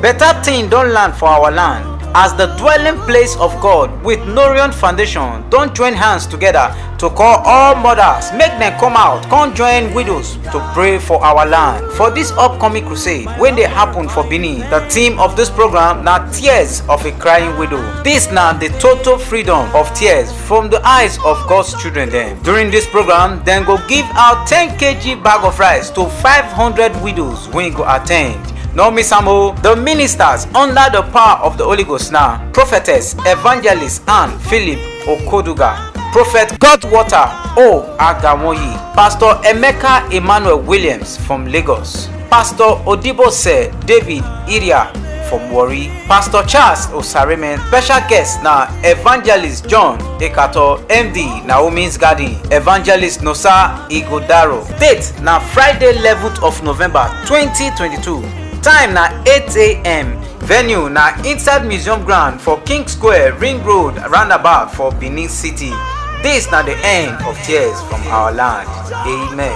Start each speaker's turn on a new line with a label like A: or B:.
A: Better thing don land for our land, as the dwelling place of God with Norian Foundation don join hands together to call all mothers make dem come out come join widows to pray for our land for this upcoming crusade wey dey happen for Benin. The theme of this program na tears of a crying widow. This na the total freedom of tears from the eyes of God's children dem. During this program, dem go give out 10 kg bag of rice to 500 widows wey go attend. No miss am o. The ministers under the power of the Holy Ghost now: Prophetess Evangelist Anne Philip Okoduga, Prophet Godwater O Agamoyi, Pastor Emeka Emmanuel Williams from Lagos, Pastor Odibose David Iria from Warri, Pastor Charles Osaremen. Special guest na Evangelist John Ekato MD Naomi's Garden, Evangelist Nosa Igodaro. Date na Friday 11th of November 2022. Time na 8 a.m. Venue na inside Museum Ground for King Square, Ring Road, roundabout for Benin City. This na the end of tears from our land. Amen.